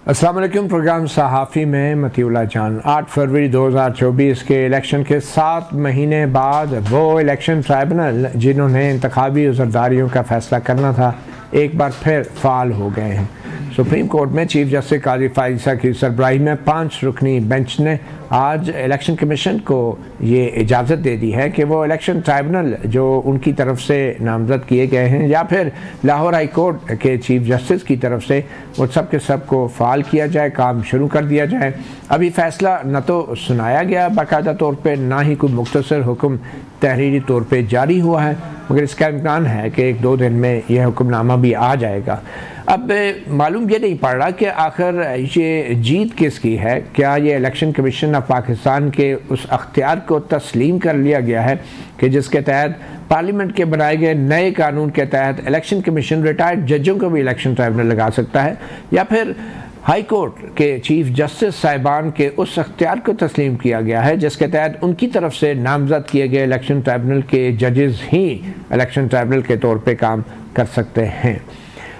अस्सलाम वालेकुम। प्रोग्राम सहाफ़ी में मतीउल्लाह जान। 8 फरवरी 2024 के इलेक्शन के 7 महीने बाद वो इलेक्शन ट्राइब्यूनल जिन्होंने इंतखाबी उज़रदारियों का फ़ैसला करना था, एक बार फिर फ़ाल हो गए हैं। सुप्रीम कोर्ट में चीफ जस्टिस काजी फायज़ा की सरबराही में 5 रुकनी बेंच ने आज इलेक्शन कमीशन को ये इजाज़त दे दी है कि वो इलेक्शन ट्राइब्यूनल जो उनकी तरफ से नामज़द किए गए हैं या फिर लाहौर हाई कोर्ट के चीफ जस्टिस की तरफ से वो सब के सब को फ़ाल किया जाए, काम शुरू कर दिया जाए। अभी फ़ैसला न तो सुनाया गया बाकायदा तौर पर, ना ही कोई मुख्तसर हुक्म तहरीरी तौर पर जारी हुआ है, मगर इसका इम्कान है कि 1-2 दिन में यह हुक्मनामा भी आ जाएगा। अब मालूम ये नहीं पड़ रहा कि आखिर ये जीत किसकी है। क्या ये इलेक्शन कमीशन ऑफ पाकिस्तान के उस अख्तियार को तस्लीम कर लिया गया है कि जिसके तहत पार्लियामेंट के बनाए गए नए कानून के तहत इलेक्शन कमीशन रिटायर्ड जजों को भी इलेक्शन ट्राइब्यूनल लगा सकता है, या फिर हाई कोर्ट के चीफ जस्टिस साहिबान के उस अख्तियार को तस्लीम किया गया है जिसके तहत उनकी तरफ से नामज़द किए गए इलेक्शन ट्राइब्यूनल के जजेस ही इलेक्शन ट्राइब्यूनल के तौर पे काम कर सकते हैं।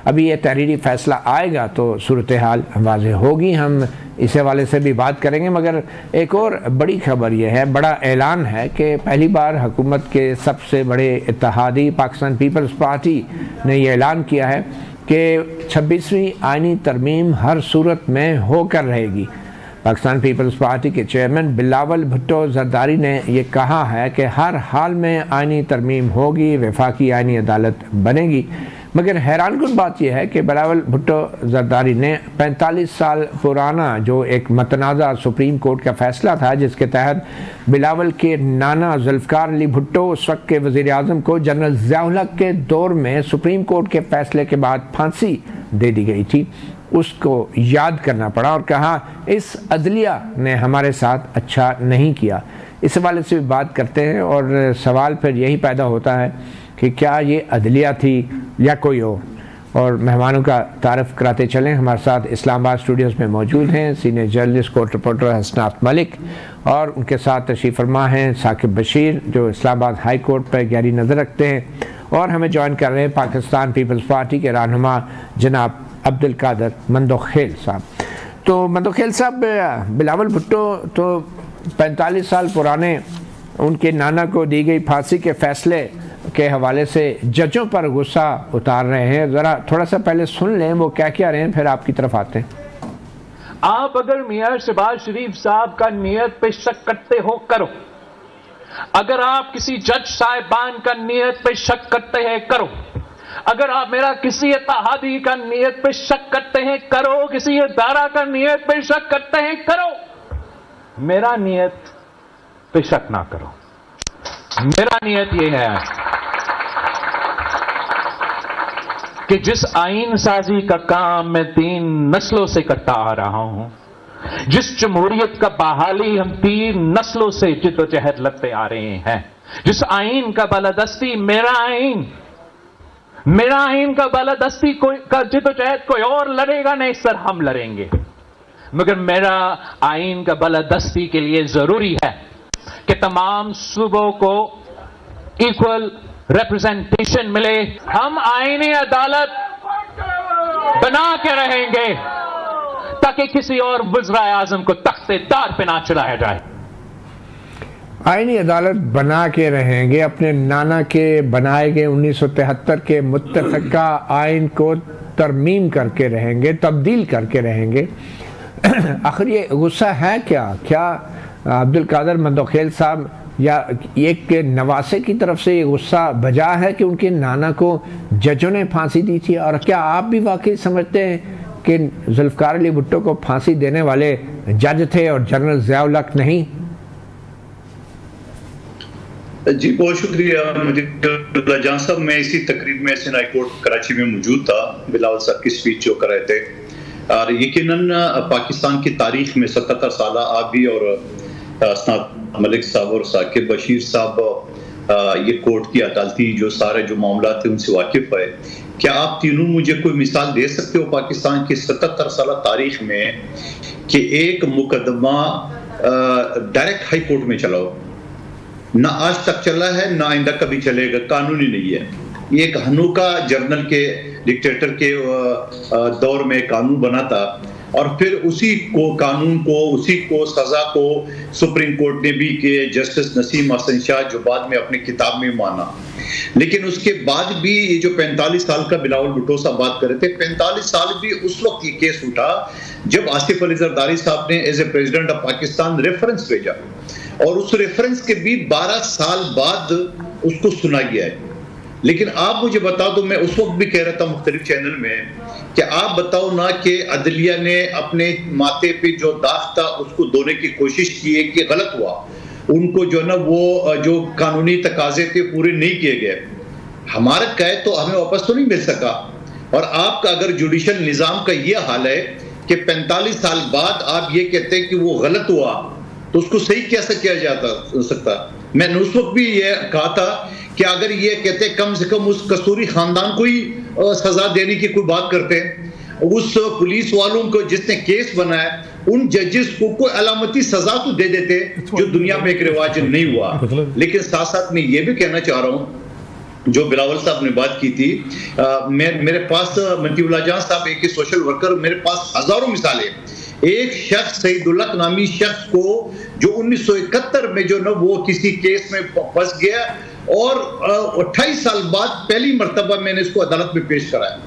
अभी ये तहरीरी फ़ैसला आएगा तो सूरत हाल वाज़ेह होगी, हम इस हवाले से भी बात करेंगे। मगर एक और बड़ी खबर यह है, बड़ा ऐलान है कि पहली बार हुकूमत के सबसे बड़े इत्तेहादी पाकिस्तान पीपल्स पार्टी ने यह ऐलान किया है कि 26वीं आइनी तरमीम हर सूरत में होकर रहेगी। पाकिस्तान पीपल्स पार्टी के चेयरमैन बिलावल भुट्टो जरदारी ने यह कहा है कि हर हाल में आइनी तरमीम होगी, वफाकी आइनी अदालत बनेगी। मगर हैरानकुन बात यह है कि बिलावल भुट्टो जरदारी ने 45 साल पुराना जो एक मतनाज़ा सुप्रीम कोर्ट का फ़ैसला था जिसके तहत बिलावल के नाना जुल्फ़िकार अली भुट्टो उस वक्त के वज़ीर आज़म को जनरल ज़िया-उल हक़ के दौर में सुप्रीम कोर्ट के फ़ैसले के बाद फांसी दे दी गई थी, उसको याद करना पड़ा और कहा इस अदलिया ने हमारे साथ अच्छा नहीं किया। इस हवाले से भी बात करते हैं और सवाल फिर यही पैदा होता है कि क्या ये अदलिया थी या कोई और मेहमानों का तारफ़ कराते चलें। हमारे साथ इस्लामाबाद स्टूडियोज़ में मौजूद हैं सीनियर जर्नलिस्ट कोर्ट रिपोर्टर हसनात मलिक, और उनके साथ तशरीफ़ फरमा हैं साकिब बशीर जो इस्लामाबाद हाई कोर्ट पर गहरी नज़र रखते हैं, और हमें ज्वाइन कर रहे हैं पाकिस्तान पीपल्स पार्टी के रहनुमा जनाब अब्दुल कादर मंदोखेल साहब। तो मंदोखेल साहब, बिलावल भुट्टो तो 45 साल पुराने उनके नाना को दी गई फांसी के फ़ैसले के हवाले से जजों पर गुस्सा उतार रहे हैं। ज़रा थोड़ा सा पहले सुन लें वो क्या क्या रहे हैं, फिर आपकी तरफ आते हैं। आप अगर मियां शहबाज शरीफ साहब का नियत पे शक करते हो करो, अगर आप किसी जज साहिबान का नियत पे शक करते हैं करो, अगर आप मेरा किसी इत्तेहादी का नियत पे शक करते हैं करो, किसी इदारा का नियत पे शक करते हैं करो, मेरा नियत पे शक ना करो। मेरा नियत यह है कि जिस आईन साजी का काम मैं 3 नस्लों से करता आ रहा हूं, जिस जमहूरियत का बहाली हम 3 नस्लों से जिद्दोजहद लगते आ रहे हैं, जिस आईन का बालादस्ती मेरा आईन का बालादस्ती का जिद्दोजहद कोई और लड़ेगा नहीं सर, हम लड़ेंगे। मगर मेरा आईन का बालादस्ती के लिए जरूरी है कि तमाम सूबों को इक्वल रिप्रेजेंटेशन मिले। हम आईनी अदालत बना के रहेंगे ताकि किसी और वज़ीर आज़म को तख्ते-तार पे ना चलाया जाए। आईनी अदालत बना के रहेंगे, अपने नाना के बनाए गए 1973 के मुत्तफ़िका आइन को तरमीम करके रहेंगे, तब्दील करके रहेंगे। आखिर ये गुस्सा है क्या अब्दुल कादर मंदोखेल साहब, या एक के नवासे की तरफ से ये गुस्सा बजा है कि उनके नाना को जजों ने फांसी दी थी? और क्या आप भी वाकई समझते हैं कि जुल्फ़िकार अली भुट्टो को फांसी देने वाले जज थे और जनरल ज़िया-उल हक़ नहीं? जी बहुत शुक्रिया मुझे जान साहब। मैं इसी तकरीब में सिंध हाई कोर्ट कराची में मौजूद था, बिलावल साहब की स्पीच जो कर रहे थे, और यकीनन पाकिस्तान की तारीख में 77 साल आप भी और हसनात मलिक साहब और साकिब बशीर साहब ये कोर्ट की अदालती जो सारे जो मामला थे उनसे वाकिफ है। क्या आप तीनों मुझे कोई मिसाल दे सकते हो पाकिस्तान की 77 साल तारीख में कि एक मुकदमा डायरेक्ट हाई कोर्ट में चला हो? ना आज तक चला है, ना आइंदा कभी चलेगा, कानूनी नहीं है। एक हनुका जर्नल के डिक्टेटर के दौर में कानून बना था और फिर उसी को कानून को, उसी को सजा को सुप्रीम कोर्ट ने भी कि जस्टिस नसीम हसन शाह जो बाद में अपनी किताब में माना। लेकिन उसके बाद भी ये जो 45 साल का बिलावल भुट्टो साहब बात कर रहे थे, 45 साल भी उस वक्त ये केस उठा जब आसिफ अली जरदारी साहब ने as a president of Pakistan reference भेजा, और उस रेफरेंस के भी 12 साल बाद उसको सुना गया है। लेकिन आप मुझे बता दो, मैं उस वक्त भी कह रहा था मुख्तलिफ चैनल में कि आप बताओ ना कि अदलिया ने अपने माथे पे जो दाग था उसको धोने की कोशिश की है कि गलत हुआ, उनको जो ना वो जो कानूनी तकाजे थे पूरे नहीं किए गए, हमारा कहे तो हमें वापस तो नहीं मिल सका। और आपका अगर जुडिशल निज़ाम का ये हाल है कि 45 साल बाद आप ये कहते हैं कि वो गलत हुआ, तो उसको सही कैसे किया जाता सकता। मैंने उस वक्त भी ये कहा था कि अगर ये कहते कम से कम उस कसूरी खानदान को ही सजा देने की कोई बात करते हैं, उस पुलिस वालों को जिसने केस बनाया उन जजेस को कोई अलामती सजा तो दे देते, जो दुनिया में एक रिवाज नहीं हुआ। लेकिन साथ साथ मैं ये भी कहना चाह रहा हूँ, जो बिलावल साहब ने बात की थी, मेरे पास मतीउल्लाह जान साहब एक सोशल वर्कर, मेरे पास हजारों मिसालें। एक शख्स सईदुल्ला नामी शख्स को जो 1971 में जो ना वो किसी केस में फंस गया और 28 साल बाद पहली मर्तबा मैंने इसको अदालत में पेश कराया,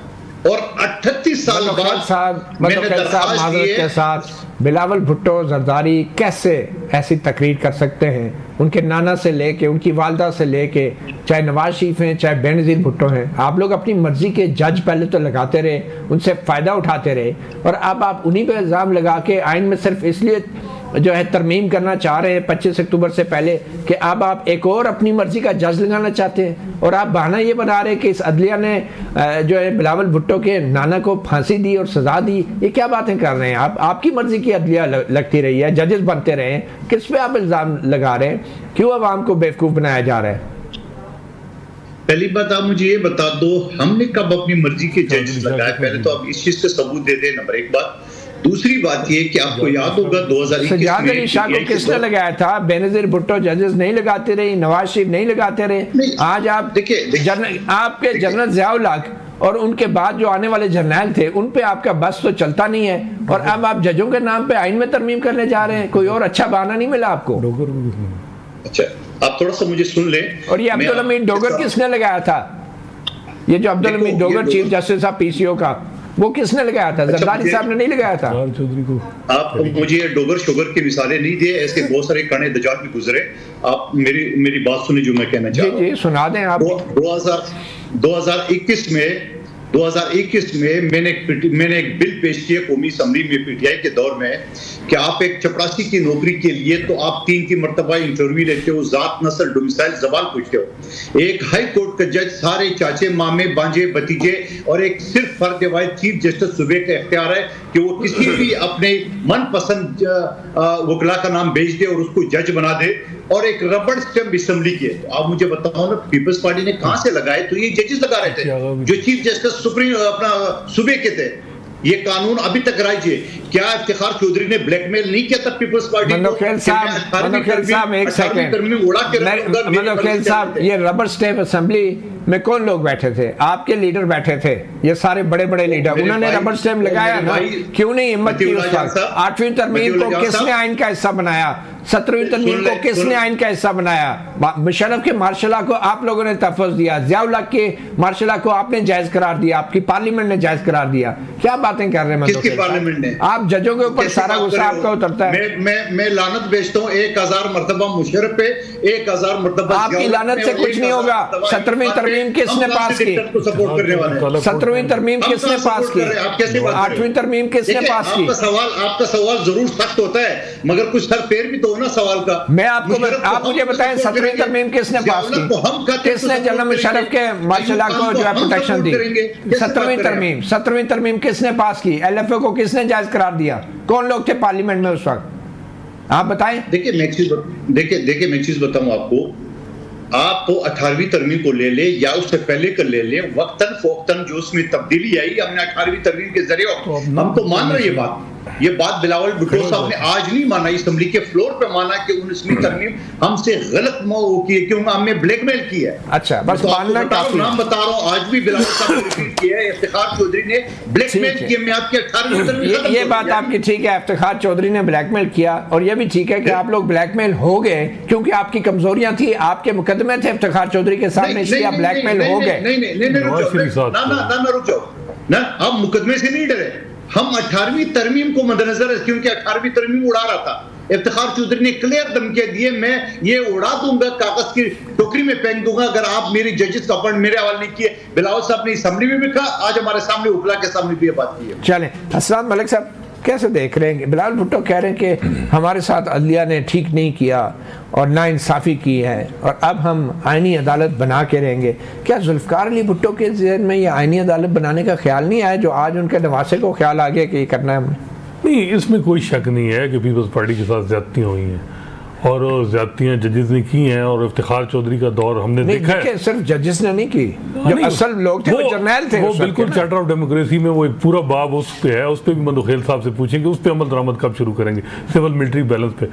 और 38 साल बाद मैंने दरखास्त दिए के साथ। बिलावल भुट्टो जरदारी कैसे ऐसी तकरीर कर सकते हैं? उनके नाना से लेके उनकी वालदा से लेके, चाहे नवाज शरीफ हैं चाहे बेनज़ीर भुट्टो हैं, आप लोग अपनी मर्जी के जज पहले तो लगाते रहे, उनसे फ़ायदा उठाते रहे, और अब आप उन्हीं पे इल्ज़ाम लगा के आइन में सिर्फ इसलिए जो है तरमीम करना चाह रहे हैं 25 अक्टूबर से पहले कि अब आप एक और अपनी मर्जी का जज लगाना चाहते हैं, और आप बहाना ये बना रहे हैं कि इस अदलिया ने जो है बिलावल भुट्टो के नाना को फांसी दी और सजा दी। ये क्या बातें कर रहे हैं आप? आपकी मर्जी की अदलिया लगती रही है, जजेस बनते रहे हैं, किस पे आप इल्ज़ाम लगा रहे हैं? क्यों आवाम को बेवकूफ़ बनाया जा रहा है? पहली बात आप मुझे ये बता दो, हमने कब अपनी मर्जी के जजेस लगाए? पहले तो आप इस चीज का सबूत दे दें, नंबर एक बात। दूसरी बात ये कि आपको याद होगा 2021 में शाह को किसने लगाया था? बेनज़ीर भुट्टो जजेस नहीं लगाते रहे, नवाज शरीफ नहीं लगाते रहे। आज आप देखिए आपके जनरल ज़ियाउल हक और उनके बाद जो आने वाले जर्नैल थे उन पे आपका बस तो चलता नहीं है, और अब आप जजों के नाम पे आइन में तरमीम करने जा रहे हैं। कोई और अच्छा बहाना नहीं मिला आपको? अच्छा, आप थोड़ा सा मुझे सुन लें। और ये अब्दुल हमीद डोगर किसने लगाया था? ये जो अब्दुल हमीद डोगर चीफ जस्टिस साहब PCO का, वो किसने लगाया था? जरदारी साहब ने नहीं लगाया था। आप मुझे डोगर शुगर की मिसालें नहीं दिए, ऐसे बहुत सारे काने दजाल भी गुजरे। आप मेरी बात सुने जो मैं कहना चाह रहा हूं। जी सुना दें आप। 2021 में मैंने एक बिल पेश किया कौमी असम्बली में PTI के दौर में कि आप एक चपरासी की नौकरी के लिए तो आप 3 की मरतबा इंटरव्यू लेते हो, जात नस्ल डोमिसाइल सवाल पूछते हो। एक हाई कोर्ट का जज सारे चाचे मामे बांजे भतीजे और एक सिर्फ फर्द वाहिद चीफ जस्टिस सूबे का इख्तियार है कि वो किसी भी अपने मनपसंद वकला का नाम भेज दे और उसको जज बना दे, और एक रबड़ स्टैम्प असेंबली की है। तो आप मुझे बताओ ना, पीपल्स पार्टी ने कहां से लगाए? तो ये जजेस लगा रहे थे जो चीफ जस्टिस सुप्रीम अपना सूबे के थे। ये कानून अभी तक राज्य, क्या इफ्तिखार चौधरी ने ब्लैकमेल नहीं किया था पीपल्स पार्टी को? मनोखेल साहब एक सेकंड, मनोखेल साहब, ये रबर स्टैम्प असेंबली में कौन लोग बैठे थे? आपके लीडर बैठे थे, ये सारे बड़े बड़े लीडर, उन्होंने रबर स्टैम्प लगाया ना? क्यों नहीं हिम्मत की उस वक्त? 8वीं तरमीम को किसने आइन का हिस्सा बनाया? 17वीं तरमीम को किसने आइन का हिस्सा बनाया? मुशर्रफ के मार्शल को आप लोगों ने तहफ़्फ़ुज़ दिया, ज़ियाउल हक के मार्शल को आपने जायज़ करार दिया, आपकी पार्लियामेंट ने जायज़ करार दिया। क्या बातें कर रहे हैं? किसकी पार्लियामेंट ने? आप जजों के ऊपर सारा गुस्सा आपका उतरता है। मैं लानत भेजता हूँ 1000 मरतबा मुशर्रफ पे, 1000 1000 आपकी लानत से कुछ नहीं होगा। 17वीं तरमीम किसने पास की? 17वीं तरमीम किसने पास की? 8वीं तरमीम किसने पास की? आपका सवाल जरूर सख्त होता है, मगर कुछ सर पैर भी तो होना सवाल का। मैं आपको आप मुझे बताएं 17वीं तरमीम किसने पास की? किसने जनरल मुशर्रफ के मार्शल को जो है प्रोटेक्शन दी? 17वीं तरमीम किसने पास की? LFA को किसने जायज करार दिया? कौन लोग थे पार्लियामेंट में उस वक्त? आप बताएं। देखिए मैं एक चीज बताऊं आपको, आप तो 18वीं तरमीम को ले ले या उससे पहले कर ले ले, वक्तन फोक्तन जो उसमें तब्दीली आई, हमने 18वीं तरमीम के जरिए हम तो मान रहे ये बात, ये बात बिलावल भुट्टो साहब ने आज नहीं माना, असेंबली के फ्लोर पे माना कि 19वीं तरमीम हमसे गलत की है, कि हमने ब्लैकमेल की है। अच्छा, बस मानना काफी। नाम बता रहा हूं, आज भी बिलावल साहब ने रिपीट किया है, इफ्तिखार चौधरी ने ब्लैकमेल किया। मैं आपकी 18वीं तरमीम, ये बात आपकी ठीक है, इफ्तिखार चौधरी ने ब्लैकमेल किया, और ये भी ठीक है कि आप लोग ब्लैकमेल हो गए क्योंकि आपकी कमजोरियां थी, आपके मुकदमे थे इफ्तिखार चौधरी के सामने, इसलिए आप ब्लैकमेल हो गए। नहीं, रुक जाओ ना, हम मुकदमे से नहीं डरे, हम 18वीं तरमीम को मद्देनजर, क्योंकि 18वीं तरमीम उड़ा रहा था, इफ्तिखार चौधरी ने क्लियर धमकी दिए, मैं ये उड़ा दूंगा, कागज की टोकरी में फेंक दूंगा अगर आप मेरी जजेस का अपॉइंट मेरे हवाले नहीं किए। बिलावल साहब ने असेंबली में भी कहा, आज हमारे सामने उपला के सामने भी ये बात की है। चलें, हसन मलिक साहब कैसे देख रहे हैं? बिलावल भुट्टो कह रहे हैं कि हमारे साथ अदलिया ने ठीक नहीं किया और नाइंसाफ़ी की है और अब हम आइनी अदालत बना के रहेंगे। क्या जुल्फ़िकार अली भुट्टो के ज़हन में ये आइनी अदालत बनाने का ख्याल नहीं आया, जो आज उनके नवासे को ख्याल आ गया कि ये करना है हमने? नहीं, इसमें कोई शक नहीं है कि पीपल्स पार्टी के साथ ज्यादतियाँ हुई हैं और ज्यादतियाँ जजेस ने की हैं, और इफ्तिखार चौधरी का दौर हमने देखा है। सिर्फ जजेस ने नहीं की, जो असल लोग थे वो जर्नैल थे। वो बिल्कुल चार्टर ऑफ डेमोक्रेसी में वो एक पूरा बाब उस पे है, उस पे भी मंदोखेल साहब से पूछेंगे उस पे अमल दरामद कब शुरू करेंगे, सिविल मिलिट्री बैलेंस पे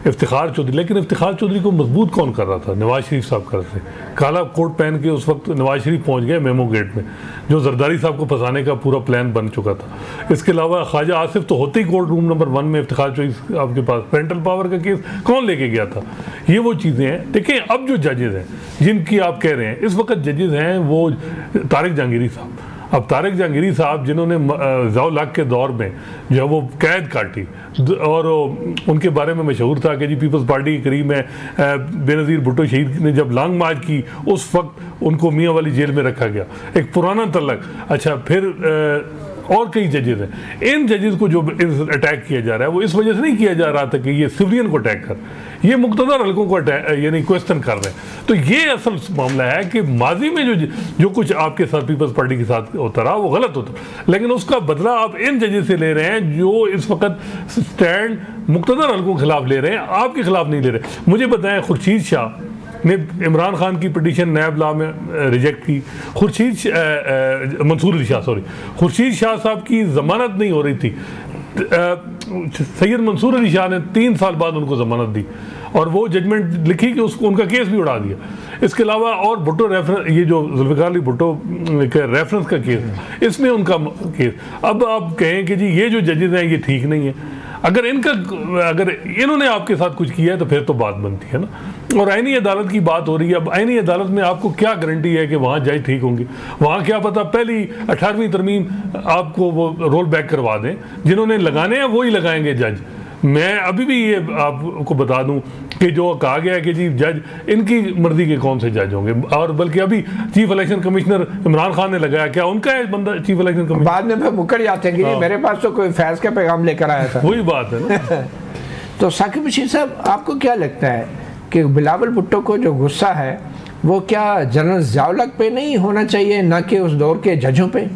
इफ्तिखार चौधरी। लेकिन इफ्तिखार चौधरी को मजबूत कौन कर रहा था? नवाज शरीफ साहब कर रहे थे। काला कोट पहन के उस वक्त नवाज शरीफ पहुंच गए मेमो गेट में, जो जरदारी साहब को फंसाने का पूरा प्लान बन चुका था। इसके अलावा ख्वाजा आसिफ तो होते ही कोर्ट रूम नंबर 1 में इफ्तिखार चौधरी आपके पास पेरेंटल पावर का केस कौन लेके गया था? ये वो चीज़ें हैं। देखिए, अब जो जजेज हैं जिनकी आप कह रहे हैं, इस वक्त जजेज हैं वो तारिक जहांगीरी साहब। अब तारिक जहांगीरी साहब जिन्होंने ज़िया-उल-हक के दौर में जो है वो कैद काटी, और उनके बारे में मशहूर था कि जी पीपल्स पार्टी के करीब में बेनज़ीर भुट्टो शहीद ने जब लॉन्ग मार्च की उस वक्त उनको मियाँ वाली जेल में रखा गया, एक पुराना तलक। अच्छा, फिर और कई जजेस हैं। इन जजेस को जो अटैक किया जा रहा है वो इस वजह से नहीं किया जा रहा था कि ये सिविलियन को अटैक कर, ये मुक़्तदर हल्कों को यानी क्वेश्चन कर रहे हैं। तो ये असल मामला है कि माजी में जो कुछ आपके साथ पीपल्स पार्टी के साथ होता रहा वो गलत होता, लेकिन उसका बदला आप इन जजेस से ले रहे हैं जो इस वक्त स्टैंड मुक़्तदर हल्कों के खिलाफ ले रहे हैं, आपके खिलाफ नहीं ले रहे। मुझे बताएं, खुर्शीद शाह ने इमरान खान की पिटीशन नैब लॉ में रिजेक्ट की। मंसूर अली शाह साहब की ज़मानत नहीं हो रही थी, सैयद मंसूर अली शाह ने 3 साल बाद उनको ज़मानत दी और वो जजमेंट लिखी कि उसको उनका केस भी उड़ा दिया। इसके अलावा और भुट्टो रेफरेंस, ये जो जुल्फ़िकार अली भुट्टो के रेफरेंस का केस, इसमें उनका केस। अब आप कहें कि जी ये जो जजेस हैं ये ठीक नहीं है, अगर इन्होंने आपके साथ कुछ किया है तो फिर तो बात बनती है ना। और आईनी अदालत की बात हो रही है, अब आईनी अदालत में आपको क्या गारंटी है कि वहाँ जज ठीक होंगे? वहाँ क्या पता पहली 18वीं तरमीम आपको वो रोल बैक करवा दें, जिन्होंने लगाने हैं वही लगाएंगे जज। मैं अभी भी ये आपको बता दूं कि जो कहा गया है कि जी जज इनकी मर्जी के कौन से जज होंगे, और बल्कि अभी chief election commissioner Imran Khan ने लगाया, क्या उनका है बंदा चीफ इलेक्शन कमिश्नर? बाद में फिर मुकर जाते हैं कि मेरे पास तो कोई फैज का पैगाम लेकर आया था। वही बात है ना। तो साकिब बशीर साहब, आपको क्या लगता है कि बिलावल भुट्टो को जो गुस्सा है वो क्या जनरल ज़िया-उल-हक पे नहीं होना चाहिए, ना कि उस दौर के जजों पे?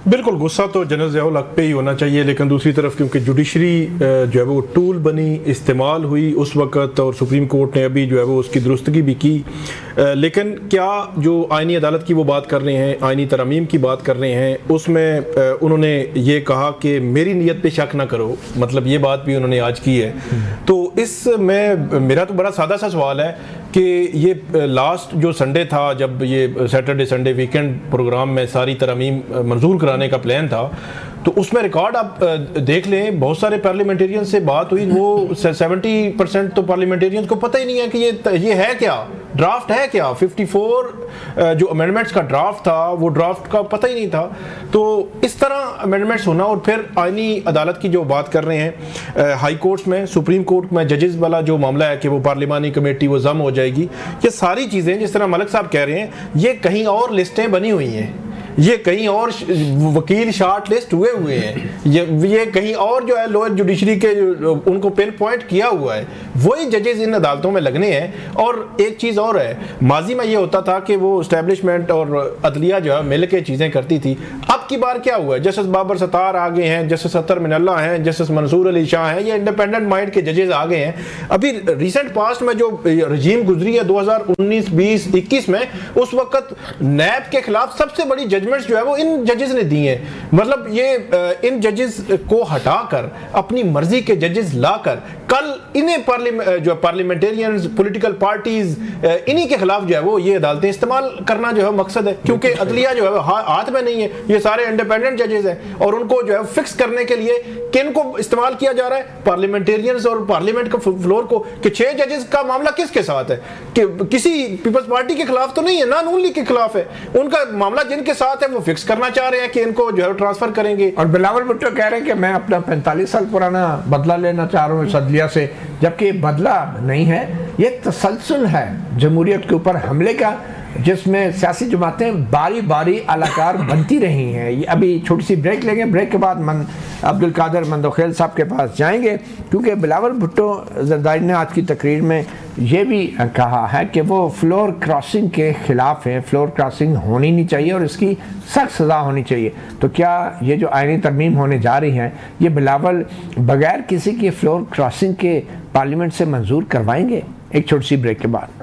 बिल्कुल, गुस्सा तो जनरल ज़िया-उल-हक पे ही होना चाहिए, लेकिन दूसरी तरफ क्योंकि जुडिशरी जो है वो टूल बनी, इस्तेमाल हुई उस वक़्त, और सुप्रीम कोर्ट ने अभी जो है वो उसकी दुरुस्तगी भी की, लेकिन क्या जो आइनी अदालत की वो बात कर रहे हैं, आइनी तरमीम की बात कर रहे हैं, उसमें उन्होंने ये कहा कि मेरी नीयत पे शक ना करो, मतलब ये बात भी उन्होंने आज की है। तो इसमें मेरा तो बड़ा सादा सा सवाल है कि ये लास्ट जो संडे था, जब ये सैटरडे संडे वीकेंड प्रोग्राम में सारी तरमीम मंजूर कराने का प्लान था, तो उसमें रिकॉर्ड आप देख लें, बहुत सारे पार्लियामेंटेरियन से बात हुई, वो 70% तो पार्लियामेंटेरियन को पता ही नहीं है कि ये है क्या, ड्राफ्ट है क्या। 54 जो अमेंडमेंट्स का ड्राफ्ट था वो ड्राफ्ट का पता ही नहीं था। तो इस तरह अमेंडमेंट्स होना, और फिर आईनी अदालत की जो बात कर रहे हैं, हाई कोर्ट्स में, सुप्रीम कोर्ट में जजेस वाला जो मामला है कि वो पार्लिमानी कमेटी वो जम हो जाएगी, ये सारी चीज़ें जिस तरह मलिक साहब कह रहे हैं, ये कहीं और लिस्टें बनी हुई हैं, ये कहीं और वकील शॉर्ट लिस्ट हुए हैं, ये कहीं और जो है लोअर जुडिशरी के उनको पिन पॉइंट किया हुआ है, वही जजेस इन अदालतों में लगने हैं। और एक चीज़ और है, माजी में ये होता था कि वो इस्टेब्लिशमेंट और अदलिया जो है मिल के चीज़ें करती थी। अब की बार क्या हुआ है, जस्टिस बाबर सत्तार आ गए हैं, जस्टिस अतर मिनल्ला हैं, जस्टिस मंसूर अली शाह हैं, ये इंडिपेंडेंट माइंड के जजेस आ गए हैं। अभी रिसेंट पास्ट में जो रजीम गुजरी है 2019, 20, 21 में, उस वक्त नैब के खिलाफ सबसे बड़ी जजमेंट जजमेंट्स जो है वो इन जजेस ने दी हैं। मतलब ये इन जजेस को हटाकर अपनी मर्जी के जजेस लाकर कल इन्हें पार्लियामेंटेरियंस, पॉलिटिकल पार्टीज, इन्हीं के खिलाफ जो है वो ये अदालतें इस्तेमाल करना जो है मकसद है, क्योंकि अदलिया जो है हाथ में नहीं है, ये सारे इंडिपेंडेंट जजेस हैं और उनको जो है फिक्स करने के लिए किन को इस्तेमाल किया जा रहा है, पार्लियामेंटेरियंस और पार्लियामेंट के फ्लोर को, कि 6 जजेस का मामला किसके साथ है, कि किसी पीपल्स पार्टी के खिलाफ तो नहीं है, ना नून लीग के खिलाफ है, उनका मामला जिनके साथ है वो फिक्स करना चाह रहे हैं कि इनको जो है ट्रांसफर करेंगे। और बिलावल भुट्टो कह रहे हैं कि मैं अपना 45 साल पुराना बदला लेना चाह रहा हूँ इस अदलिया से, जबकि बदला नहीं है, ये तसलसल है जमहूरियत के ऊपर हमले का, जिसमें सियासी जमातें बारी बारी अलाकार बनती रही हैं। ये अभी छोटी सी ब्रेक लेंगे, ब्रेक के बाद अब्दुल कादर मंदोखेल साहब के पास जाएंगे, क्योंकि बिलावल भुट्टो जरदारी ने आज की तकरीर में ये भी कहा है कि वो फ्लोर क्रॉसिंग के ख़िलाफ़ हैं, फ्लोर क्रॉसिंग होनी नहीं चाहिए और इसकी सख्त सज़ा होनी चाहिए। तो क्या ये जो आईनी तरमीम होने जा रही हैं, ये बिलावल बगैर किसी की फ्लोर क्रॉसिंग के पार्लियामेंट से मंजूर करवाएंगे? एक छोटी सी ब्रेक के बाद।